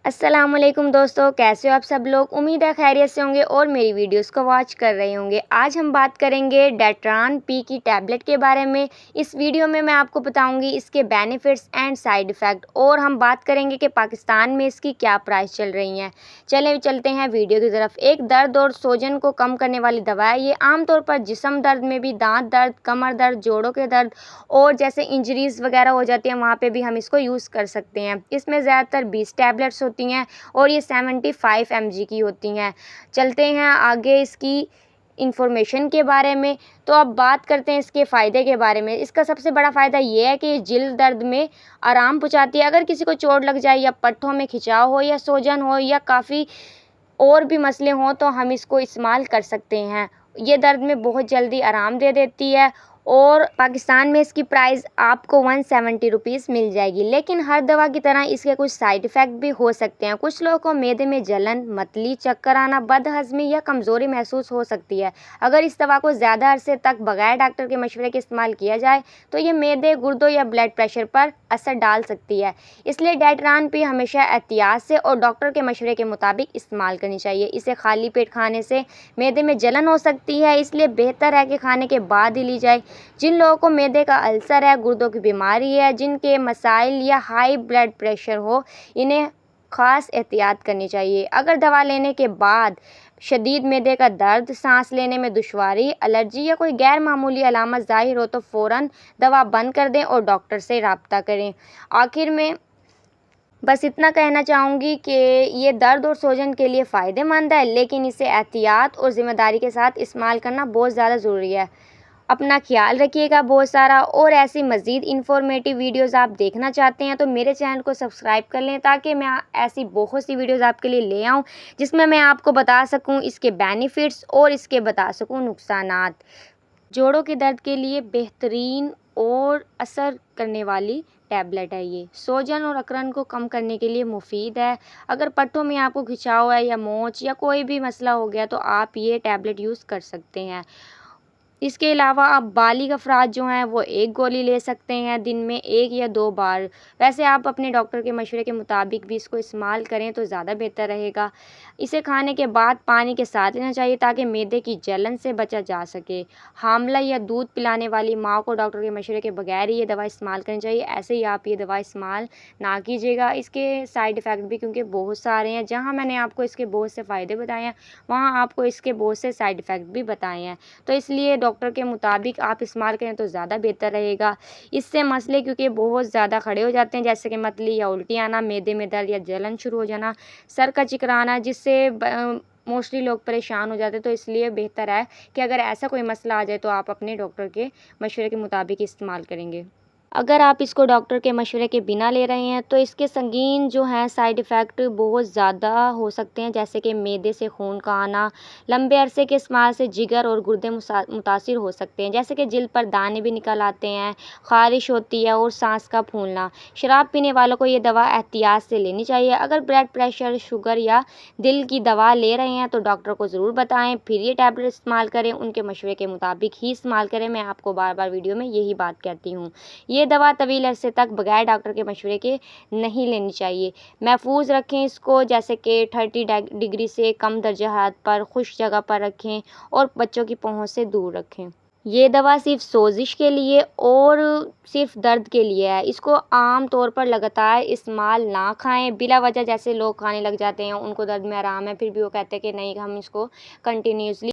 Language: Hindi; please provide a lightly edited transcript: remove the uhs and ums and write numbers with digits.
अस्सलामुअलैकुम दोस्तों, कैसे हो आप सब लोग। उम्मीद है खैरियत से होंगे और मेरी वीडियोस को वॉच कर रहे होंगे। आज हम बात करेंगे डेट्रान पी की टैबलेट के बारे में। इस वीडियो में मैं आपको बताऊंगी इसके बेनिफिट्स एंड साइड इफ़ेक्ट, और हम बात करेंगे कि पाकिस्तान में इसकी क्या प्राइस चल रही हैं। चलते हैं वीडियो की तरफ। एक दर्द और सोजन को कम करने वाली दवा है। ये आमतौर पर जिस्म दर्द में भी, दांत दर्द, कमर दर्द, जोड़ों के दर्द और जैसे इंजरीज़ वगैरह हो जाती हैं वहाँ पे भी हम इसको यूज़ कर सकते हैं। इसमें ज़्यादातर 20 टैबलेट्स होती हैं और ये 75 mg की होती हैं। चलते हैं आगे इसकी इंफॉर्मेशन के बारे में। तो अब बात करते हैं इसके फ़ायदे के बारे में। इसका सबसे बड़ा फ़ायदा ये है कि ये जिल्द दर्द में आराम पहुँचाती है। अगर किसी को चोट लग जाए या पट्ठों में खिंचाव हो या सूजन हो या काफ़ी और भी मसले हों तो हम इसको इस्तेमाल कर सकते हैं। ये दर्द में बहुत जल्दी आराम दे देती है और पाकिस्तान में इसकी प्राइस आपको 170 रुपीज़ मिल जाएगी। लेकिन हर दवा की तरह इसके कुछ साइड इफ़ेक्ट भी हो सकते हैं। कुछ लोगों को मैदे में जलन, मतली, चक्कर आना, बदहज़मी या कमज़ोरी महसूस हो सकती है। अगर इस दवा को ज़्यादा अरसे तक बगैर डॉक्टर के मशवरे के इस्तेमाल किया जाए तो ये मैदे, गुर्दों या ब्लड प्रेशर पर असर डाल सकती है। इसलिए डेट्रान पी हमेशा एहतियात से और डॉक्टर के मशवरे के मुताबिक इस्तेमाल करनी चाहिए। इसे खाली पेट खाने से मैदे में जलन हो सकती है, इसलिए बेहतर है कि खाने के बाद ही ली जाए। जिन लोगों को मैदे का अल्सर है, गुर्दों की बीमारी है, जिनके मसाइल या हाई ब्लड प्रेशर हो, इन्हें ख़ास एहतियात करनी चाहिए। अगर दवा लेने के बाद शदीद मैदे का दर्द, सांस लेने में दुश्वारी, एलर्जी या कोई गैर मामूली अलामत ज़ाहिर हो तो फ़ौरन दवा बंद कर दें और डॉक्टर से रब्ता करें। आखिर में बस इतना कहना चाहूँगी कि ये दर्द और सोजन के लिए फ़ायदेमंद है, लेकिन इसे एहतियात और ज़िम्मेदारी के साथ इस्तेमाल करना बहुत ज़्यादा ज़रूरी है। अपना ख्याल रखिएगा बहुत सारा। और ऐसी मज़ीद इन्फॉर्मेटिव वीडियोस आप देखना चाहते हैं तो मेरे चैनल को सब्सक्राइब कर लें, ताकि मैं ऐसी बहुत सी वीडियोस आपके लिए ले आऊँ जिसमें मैं आपको बता सकूँ इसके बेनिफिट्स और इसके बता सकूँ नुकसानात। जोड़ों के दर्द के लिए बेहतरीन और असर करने वाली टैबलेट है ये। सोजन और अकड़न को कम करने के लिए मुफीद है। अगर पट्टों में आपको खिंचाव है या मोच या कोई भी मसला हो गया तो आप ये टैबलेट यूज़ कर सकते हैं। इसके अलावा आप बालिग अफराद जो हैं वो एक गोली ले सकते हैं दिन में 1 या 2 बार। वैसे आप अपने डॉक्टर के मशवरे के मुताबिक भी इसको इस्तेमाल करें तो ज़्यादा बेहतर रहेगा। इसे खाने के बाद पानी के साथ लेना चाहिए ताकि मैदे की जलन से बचा जा सके। हामला या दूध पिलाने वाली माँ को डॉक्टर के मशवरे के बगैर ही ये दवा इस्तेमाल करनी चाहिए। ऐसे ही आप ये दवा इस्तेमाल ना कीजिएगा। इसके साइड इफ़ेक्ट भी क्योंकि बहुत सारे हैं, जहाँ मैंने आपको इसके बहुत से फ़ायदे बताए हैं वहाँ आपको इसके बहुत से साइड इफ़ेक्ट भी बताए हैं। तो इसलिए डॉक्टर के मुताबिक आप इस्तेमाल करें तो ज़्यादा बेहतर रहेगा। इससे मसले क्योंकि बहुत ज़्यादा खड़े हो जाते हैं, जैसे कि मतली या उल्टी आना, मैदे में दर्द या जलन शुरू हो जाना, सर का चिकराना, जिससे मोस्टली लोग परेशान हो जाते हैं। तो इसलिए बेहतर है कि अगर ऐसा कोई मसला आ जाए तो आप अपने डॉक्टर के मशवरे के मुताबिक इस्तेमाल करेंगे। अगर आप इसको डॉक्टर के मशवरे के बिना ले रहे हैं तो इसके संगीन जो हैं साइड इफ़ेक्ट बहुत ज़्यादा हो सकते हैं, जैसे कि मैदे से खून का आना, लंबे अरसे के इस्तेमाल से जिगर और गुर्दे मुतासिर हो सकते हैं, जैसे कि जिल्द पर दाने भी निकल आते हैं, ख़ारिश होती है और सांस का फूलना। शराब पीने वालों को ये दवा एहतियात से लेनी चाहिए। अगर ब्लड प्रेशर, शुगर या दिल की दवा ले रहे हैं तो डॉक्टर को ज़रूर बताएं, फिर ये टैबलेट इस्तेमाल करें। उनके मशवरे के मुताबिक ही इस्तेमाल करें। मैं आपको बार बार वीडियो में यही बात कहती हूँ। ये दवा तवील अरसे तक बगैर डॉक्टर के मशवरे के नहीं लेनी चाहिए। महफूज रखें इसको, जैसे कि 30 डिग्री से कम दर्जा हरारत पर खुश जगह पर रखें और बच्चों की पहुंच से दूर रखें। ये दवा सिर्फ सोजिश के लिए और सिर्फ दर्द के लिए है। इसको आम तौर पर लगातार इस्तेमाल ना खाएं बिला वजह। जैसे लोग खाने लग जाते हैं, उनको दर्द में आराम है फिर भी वो कहते हैं कि नहीं हम इसको कंटिन्यूसली